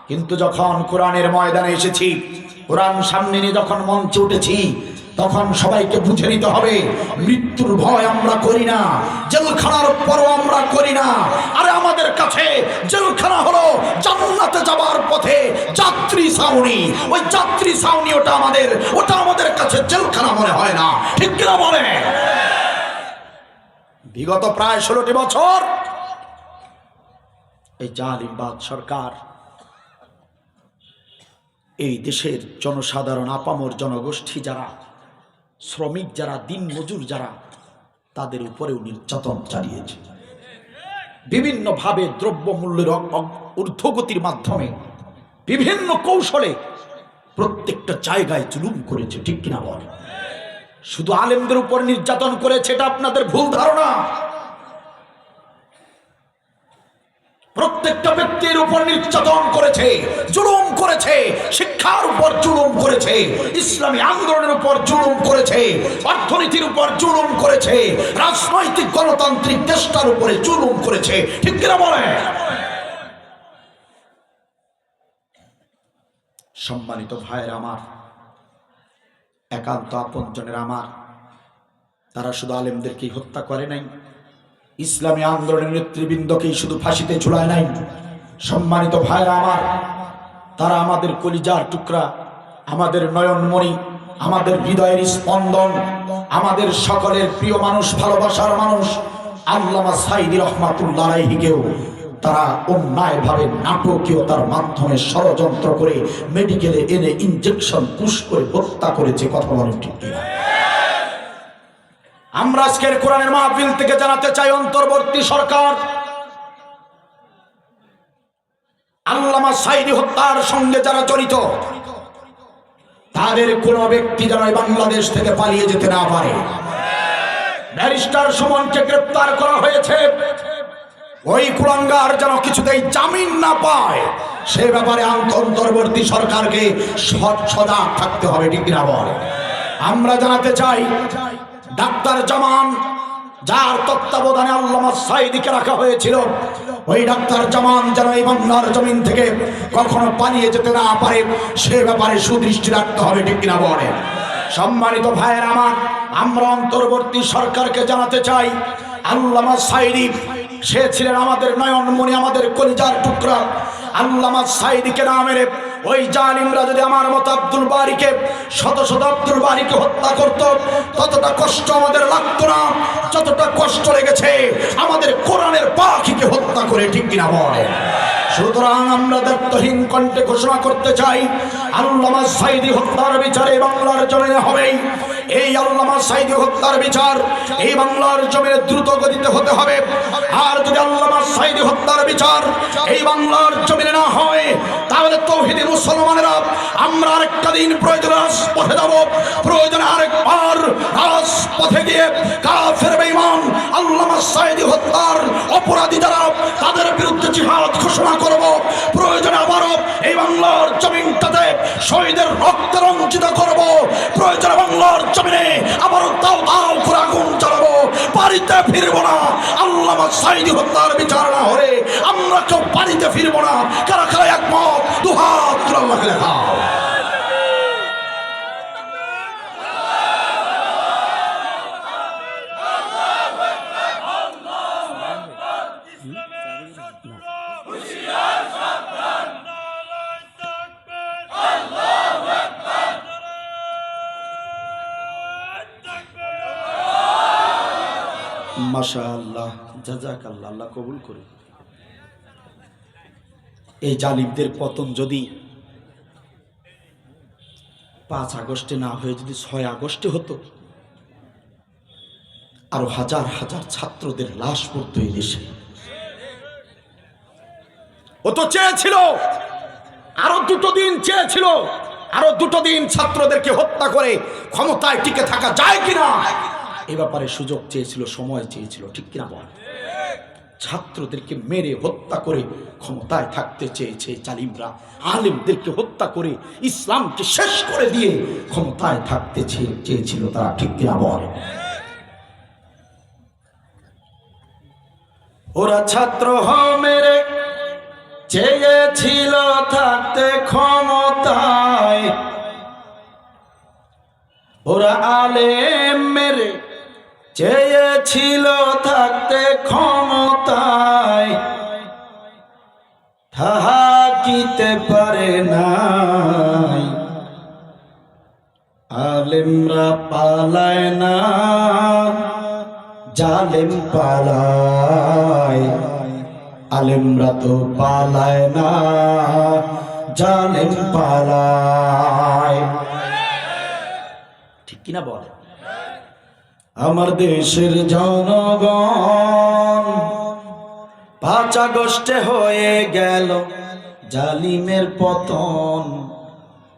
কিন্তু যখন কোরআনের ময়দানে এসেছি, কোরআন সামনে নিয়ে যখন মঞ্চে উঠেছি, তখন সবাইকে বুঝে নিতে হবে মৃত্যুর ভয় আমরা করি না, জেলখানার পরও আমরা করি না। আরে আমাদের কাছে জেলখানা হলো জান্নাতে যাবার পথে যাত্রী ছাউনি। ওই যাত্রী ছাউনি ওটা আমাদের কাছে জেলখানা মনে হয় না, ঠিক কিনা বলে? বিগত প্রায় 16টি বছর এই জালিমবাদ সরকার এই দেশের জনসাধারণ, আপামর জনগোষ্ঠী যারা, শ্রমিক যারা, দিন মজুর যারা, তাদের উপরেও নির্যাতন চালিয়েছে। বিভিন্নভাবে দ্রব্যমূল্যের ঊর্ধ্বগতির মাধ্যমে বিভিন্ন কৌশলে প্রত্যেকটা জায়গায় জুলুম করেছে, ঠিক কিনা বল? শুধু আলেমদের উপর নির্যাতন করেছে এটা আপনাদের ভুল ধারণা। প্রত্যেকটা ব্যক্তির উপর নির্যাতন করেছে, জুলুম করেছে, শিক্ষার উপর জুলুম করেছে, ইসলামী আন্দোলনের উপর জুলুম করেছে, অর্থনীতির উপর জুলুম করেছে, রাজনৈতিক গণতান্ত্রিক দেশটার উপরে জুলুম করেছে, ঠিক কিনা বলে? সম্মানিত ভাইয়ের আমার, একান্ত আপনজনের আমার, তারা শুধু আলেমদেরকেই হত্যা করে নাই, ইসলামী আন্দোলনের নেতৃবৃন্দকেই শুধু ফাঁসিতে ঝুলায় নাই। সম্মানিত ভাইরা আমার, তারা আমাদের কলিজার টুকরা, আমাদের নয়নমণি, আমাদের হৃদয়ের স্পন্দন, আমাদের সকলের প্রিয় মানুষ, ভালোবাসার মানুষ আল্লামা সাঈদী রহমাতুল্লাহ আলাইহিকেও তারা অন্যায়ভাবে নাটকীয়তার মাধ্যমে ষড়যন্ত্র করে মেডিকেলে এনে ইনজেকশন পুশ করে হত্যা করেছে। কথা বলেন ঠিক কিনা? আমরা আজকের কোরআনের মাহফিল থেকে জানাতে চাই, অন্তর্বর্তী সরকার আল্লামা সাঈদী হত্যার সঙ্গে যারা জড়িত তাদের কোন ব্যক্তি যেন বাংলাদেশ থেকে পালিয়ে যেতে না পারে। ব্যারিস্টার সুমনকে গ্রেফতার করা হয়েছে, ওই কুলাঙ্গার যেন কিছুতেই জামিন না পায়, সে ব্যাপারে অন্তর্বর্তী সরকারকে সজাগ থাকতে হবে, ঠিক কিনা বল? আমরা জানাতে চাই, ডাক্তার জামান, যার তত্ত্বাবধানে আল্লামা সাঈদীকে রাখা হয়েছিল, ওই ডাক্তার জামান যেন এই বাংলার জমিন থেকে কখনো পালিয়ে যেতে না পারে, সে ব্যাপারে সুদৃষ্টি রাখতে হবে, ঠিক কিনা বলে? সম্মানিত ভাইয়ের আমার, আমরা অন্তর্বর্তী সরকারকে জানাতে চাই, আল্লামা সাঈদী সে ছিলেন আমাদের নয়নমণি, আমাদের কলিজার টুকরা। আল্লামা সাঈদীকে না মেরে ওই জালিমরা যদি আমার মতো আব্দুল বারীকে, শত শত আব্দুল বারীকে হত্যা করত, ততটা কষ্ট আমাদের লাগতো না যতটা কষ্ট লেগেছে আমাদের কোরআনের পাখিকে হত্যা করে, ঠিক কিনা বলে? সুতরাং আমরা দায়িত্বহীন কণ্ঠে ঘোষণা করতে চাই, আল্লামা সাঈদী হত্যার বিচার এই বাংলার জমিনে হবেই। এই আল্লামা সাঈদী হত্যার বিচার এই বাংলার জমিনে দ্রুত গতিতে হতে হবে। আর যদি আল্লামা সাঈদী হত্যার বিচার এই বাংলার জমিনে না হয়, তাহলে তৌহিদি মুসলমানেরা আমরা আরেকটা দিন প্রয়োজনে রাজপথে যাব, প্রয়োজনে আরেকবার রাজপথে গিয়ে কাফের বেঈমান আল্লামা সাঈদী হত্যার অপরাধী যারা, তাদের বিরুদ্ধে জিহাদ ঘোষণা করব। প্রয়োজনে আবারও এই বাংলার জমিনটাতে শহীদের রক্তে রঞ্জিত করব। প্রয়োজনে বাংলার জমিনে আবারও দাও দাও করে আগুন জ্বালাবো। বাড়িতে ফিরব না আল্লামা সাঈদী হত্যার বিচার না হলে, আমরা কেউ বাড়িতে ফিরব না। কারা কারা একমত? দুহাত তুলে আল্লাহকে দেখাও। মাশাআল্লাহ, জাযাকাল্লাহ, আল্লাহ কবুল করুন। এই জালিমদের পতন যদি 5 আগস্টে না হয়ে যদি 6 আগস্টে হতো, আরো হাজার হাজার ছাত্রদের লাশ পড়তো এই দেশে। ও তো চেয়েছিল আরো 2 দিন, চেয়েছিল আরো 2 দিন ছাত্রদেরকে হত্যা করে ক্ষমতায় টিকে থাকা যায় কিনা এ ব্যাপারে সুযোগ চেয়েছিল, সময় চেয়েছিল, ঠিক কিনা বল? ছাত্রদেরকে মেরে হত্যা করে ক্ষমতায় থাকতে চেয়েছে জালিমরা, আলেমদেরকে হত্যা করে ইসলামকে শেষ করে দিয়ে ক্ষমতায় থাকতে চেয়েছিল তারা, ঠিক কিনা বল? ওরা ছাত্র মেরে চেয়েছিল থাকতে ক্ষমতায়, ওরা আলেম মেরে চেয়েছিল থাকতে ক্ষমতায়, থাকিতে পারে নাই। আলেমরা পালায় না, জালেম পালায়। আলেমরা তো পালায় না, জালেম পালায়। ঠিক কিনা বল? আমার দেশের জনগণ 5 আগস্টে হয়ে গেল জালিমের পতন।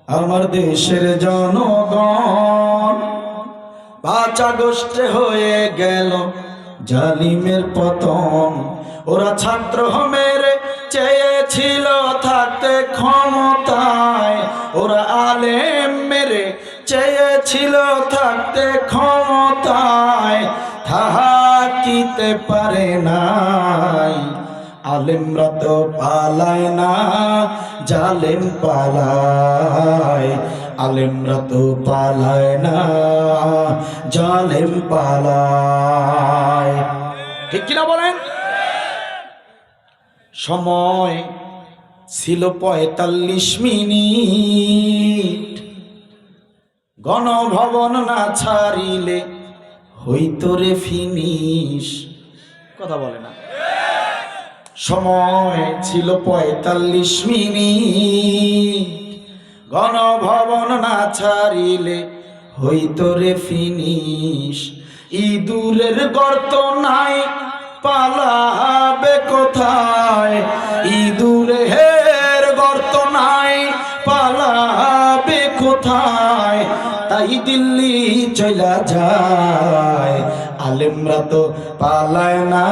আমার দেশের জনগণ 5 আগস্টে হয়ে গেল জালিমের পতন। ওরা ছাত্র মেরে চেয়েছিল থাকতে ক্ষমতায়, ওরা আলেম মেরে চেয়েছিল থাকতে ক্ষমতায়, থাকিতে পারে নাই। আলেমরা তো পালায় না, জালেম পালায়। আলেমরা তো পালায় না, জালেম পালায়। ঠিক কিনা বলেন? সময় ছিল 45 মিনিট, গণভবন না ছাড়িলে হইতো রে ফিনিশ। কথা বলে না? সময় ছিল 45 মিনিট, গণভবন না ছাড়িলে হইতো রে ফিনিশ। ইঁদুরের গর্ত নাই, পালাবে কোথায়? ইঁদুরের গর্ত নাই, পালাবে কোথায়? তাই দিল্লি চলা যায়। আলেমরা তো পালায় না,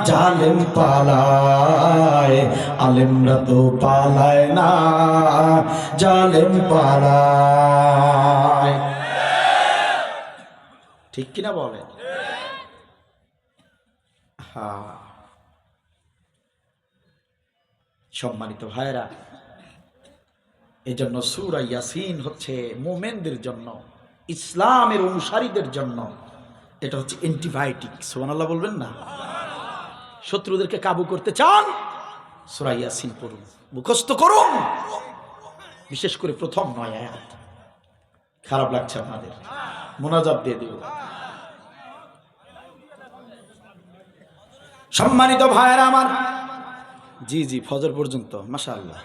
জালেম পালায়। আলেমরা তো পালায় না, জালেম পালায়। ঠিক কিনা বলেন? সম্মানিত ভাইরা, এই জন্য সূরা ইয়াসিন হচ্ছে মুমিনদের জন্য, ইসলামের অনুসারীদের জন্য এটা হচ্ছে অ্যান্টিবায়োটিক। সুবহানাল্লাহ বলবেন না? শত্রুদেরকে কাবু করতে চান, সূরা ইয়াসিন পড়ুন, মুখস্থ করুন। বিশেষ করে প্রথম 9 আয়াত। খারাপ লাগছে আপনাদের? মুনাজাত দিয়ে দেব। সম্মানিত ভাইরা আমার, জি জি, ফজর পর্যন্ত, মাশাআল্লাহ।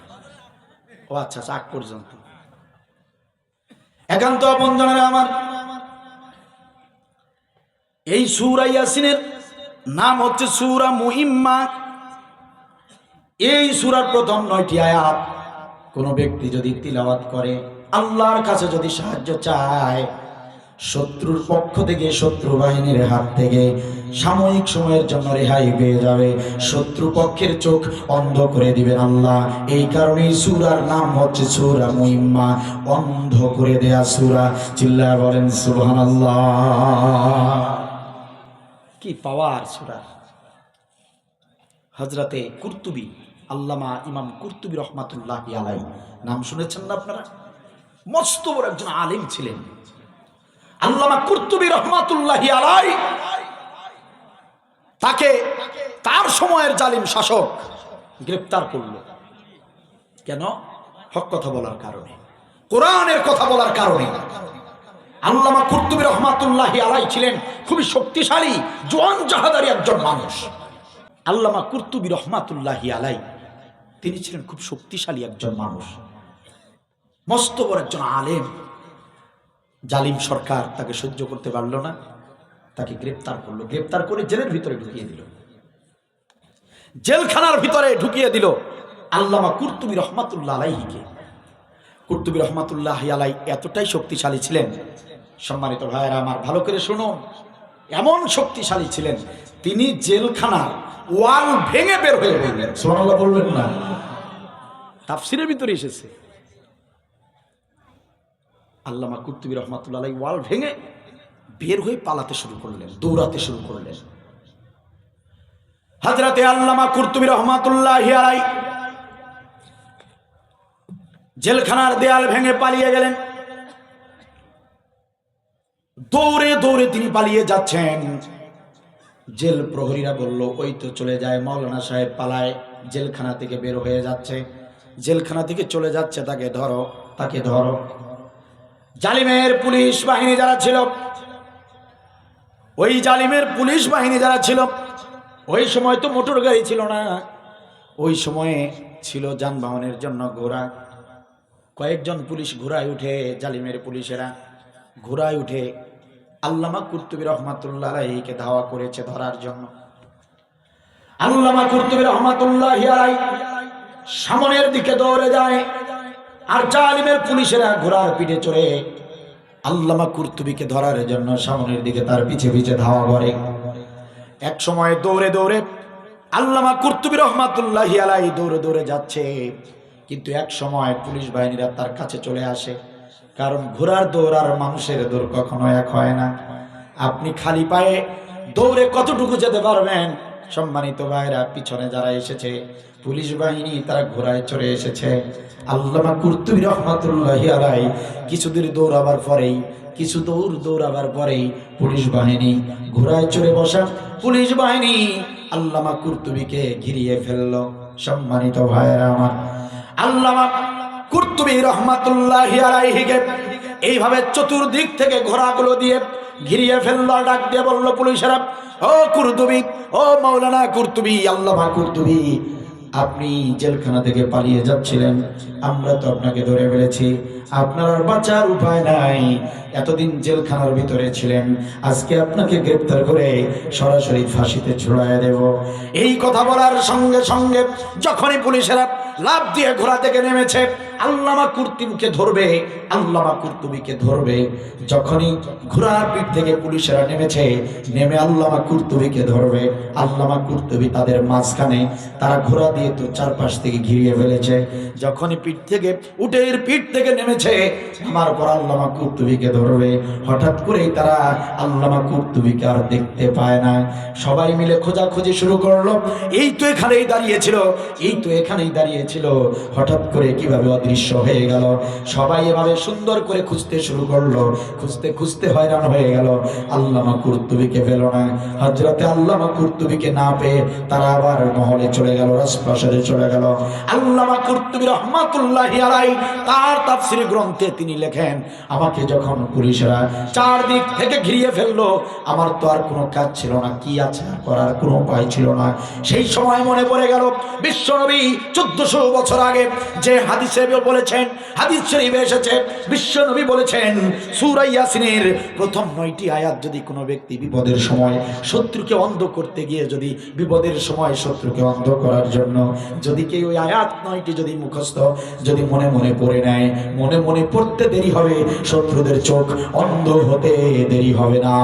ও আচ্ছা, আগ পর্যন্ত। একান্ত আপনজনেরা আমার, এই সূরা ইয়াসিনের নাম হচ্ছে সূরা মুহিম্মা। এই সূরার প্রথম 9টি আয়াত কোন ব্যক্তি যদি তিলাওয়াত করে, আল্লাহর কাছে যদি সাহায্য চায়, শত্রুর পক্ষ থেকে, শত্রু বাহিনীর হাত থেকে সাময়িক সময়ের জন্য রেহাই পেয়ে যাবে। শত্রু পক্ষের চোখ অন্ধ করে দিবেন আল্লাহ। এই কারণেই সূরার নাম হচ্ছে সূরা মুহিম্মা, অন্ধ করে দেয়া সূরা। চিল্লায় বলেন সুবহানাল্লাহ। কি পাওয়ার সূরা! হযরতে কুরতুবী, আল্লামা ইমাম কুরতুবী রহমাতুল্লাহি আলাইহি, নাম শুনেছেন না আপনারা? মস্ত বড় একজন আলেম ছিলেন আল্লামা কুরতুবী রহমাতুল্লাহি আলাইহি। তাকে তার সময়ের জালিম শাসক গ্রেফতার করল। কেন? হক কথা বলার কারণে, কোরআনের কথা বলার কারণে। আল্লামা কুরতুবী রহমাতুল্লাহি আলাইহি ছিলেন খুবই শক্তিশালী, জোয়ান জাহাদারি একজন মানুষ। আল্লামা কুরতুবী রহমাতুল্লাহি আলাইহি তিনি ছিলেন খুব শক্তিশালী একজন মানুষ, মস্ত বড় একজন আলেম। জালিম সরকার তাকে সহ্য করতে পারল না, তাকে গ্রেফতার করলো। গ্রেফতার করে জেলের ভিতরে ঢুকিয়ে দিল, জেলখানার ভিতরে ঢুকিয়ে দিল আল্লামা কুরতুবী রহমাতুল্লাহ আলাইহিকে। কুরতুবী রহমাতুল্লাহি আলাইহি এতটাই শক্তিশালী ছিলেন, সম্মানিত ভাইয়েরা আমার ভালো করে শুনুন, এমন শক্তিশালী ছিলেন তিনি জেলখানার ওয়াল ভেঙে বের হয়ে বললেন। সুবহানাল্লাহ বলবেন না? তাফসীরের ভিতরে এসেছে আল্লামা কুরতুবী রহমাতুল্লাহ আলাইহি ওয়াল ভেঙে বের হয়ে পালাতে শুরু করলেন, দৌড়াতে শুরু করলেন। হযরতে আল্লামা কুরতুবী রহমাতুল্লাহি আলাইহি জেলখানার দেয়াল ভেঙে পালিয়ে গেলেন। দৌড়ে দৌড়ে তিনি পালিয়ে যাচ্ছেন। জেল প্রহরীরা বলল, ওই তো চলে যায়, মাওলানা সাহেব পালায়, জেলখানা থেকে বের হয়ে যাচ্ছে, জেলখানা থেকে চলে যাচ্ছে, তাকে ধরো, তাকে ধরো। জালিমের পুলিশ বাহিনী যারা ছিল, ওই জালিমের পুলিশ বাহিনী যারা ছিল, ওই সময় তো মোটর গাড়ি ছিল না, ওই সময়ে ছিল যানবাহনের জন্য ঘোড়া। কয়েকজন পুলিশ ঘোড়ায় উঠে, জালিমের পুলিশেরা ঘোড়ায় উঠে আল্লামা কুরতুবী রহমাতুল্লাহ আলাইহিকে ধাওয়া করেছে ধরার জন্য। আল্লামা কুরতুবী রহমাতুল্লাহি আলাইহি সামনের দিকে দৌড়ে যায়, আর জালিমের পুলিশেরা ঘোড়ার পিঠে চড়ে আল্লামা কুরতুবীকে ধরার জন্য সামনের দিকে তার পিছে পিছে ধাওয়া করে। এক সময় দৌড়ে দৌড়ে আল্লামা কুরতুবী রহমাতুল্লাহি আলাইহি দৌড়ে দৌড়ে যাচ্ছে, কিন্তু এক সময় পুলিশ বাহিনীরা তার কাছে চলে আসে। কারণ ঘোড়ার দৌড় আর মানুষের দৌড় কখনো এক হয় না। আপনি খালি পায়ে দৌড়ে কতটুকু যেতে পারবেন? সম্মানিত ভাইরা, পিছনে যারা এসেছে পুলিশ বাহিনী, তারা ঘোড়ায় চড়ে এসেছে। আল্লামা কুরতুবী রহমাতুল্লাহি আলাইহি কিছুদূর দৌড়াবার পরেই, কিছু দৌড়াবার পরেই পুলিশ বাহিনী, ঘোড়ায় চড়ে বসা পুলিশ বাহিনী আল্লামা কুরতুবীকে ঘিরিয়ে ফেলল। সম্মানিত ভাইরা আমার, আল্লামা কুরতুবী রহমাতুল্লাহি আলাইহিকে এইভাবে চতুর্দিক থেকে ঘোড়াগুলো দিয়ে ঘিরিয়ে ফেলল। ডাক দিয়ে বলল পুলিশেরা, ও কুরতুবী, ও মাওলানা কুরতুবী, আল্লামা কুরতুবী, আপনি জেলখানা থেকে পালিয়ে যাচ্ছিলেন, আমরা তো আপনাকে ধরে ফেলেছি, আপনার আর বাঁচার উপায় নাই। এতদিন জেলখানার ভিতরে ছিলেন, আজকে আপনাকে গ্রেপ্তার করে সরাসরি ফাঁসিতে ঝুলাইয়া দেব। এই কথা বলার সঙ্গে সঙ্গে যখনই পুলিশেরা লাফ দিয়ে ঘোড়া থেকে নেমেছে, আল্লামা কুরতুবীকে ধরবে, আল্লামা কুরতুবীকে ধরবে, যখনই ঘোড়ার পিঠ থেকে পুলিশেরা নেমেছে, নেমে আল্লামা কুরতুবীকে ধরবে, আল্লামা কুরতুবী তাদের মাঝখানে, তারা ঘোড়া দিয়ে তো চারপাশ থেকে ঘিরিয়ে ফেলেছে। যখনই পিঠ থেকে, উটের পিঠ থেকে নেমেছে, আমার পর আল্লামা কুরতুবীকে ধরবে, হঠাৎ করেই তারা আল্লামা কুরতুবীকে আর দেখতে পায় না। সবাই মিলে খোঁজাখুঁজি শুরু করলো, এই তো এখানেই দাঁড়িয়েছিল, এই তো এখানেই দাঁড়িয়েছিল, হঠাৎ করে কিভাবে অদৃশ্য হয়ে গেল। সবাই এভাবে সুন্দর করে খুঁজতে শুরু করলো, খুঁজতে খুঁজতে হয়রান হয়ে গেল, আল্লামা কুরতুবীকে পেল না। হযরতে আল্লামা কুরতুবীকে না পেয়ে তারা আবার মহলে চলে গেল, রাজপ্রাসাদে চলে গেল। আল্লামা কুরতুবী রহমাতুল্লাহি আলাইহি তার তাফসীর গ্রন্থে তিনি লেখেন, আমাকে যখন পুলিশেরা চারদিক থেকে ঘিরিয়ে ফেললো, আমার তো আর কোনো কাজ ছিল না, কি আছে করার কোনো উপায় ছিল না। সেই সময় মনে পড়ে গেল বিশ্বনবী 1400 বছর আগে যে হাদিসে বলেছেন, হাদিস শরীফে এসেছে, বিশ্বনবী বলেছেন সূরা ইয়াসিনের প্রথম 9টি আয়াত যদি কোনো ব্যক্তি বিপদের সময় শত্রুকে অন্ধ করতে গিয়ে, যদি বিপদের সময় শত্রুকে অন্ধ করার জন্য যদি কেউ ওই আয়াত 9টি যদি মুখস্থ, যদি মনে মনে পড়ে নেয়, মনে মনে পড়তে দেরি হবে, শত্রুদের চোখ অন্ধ হতে দেরি হবে না।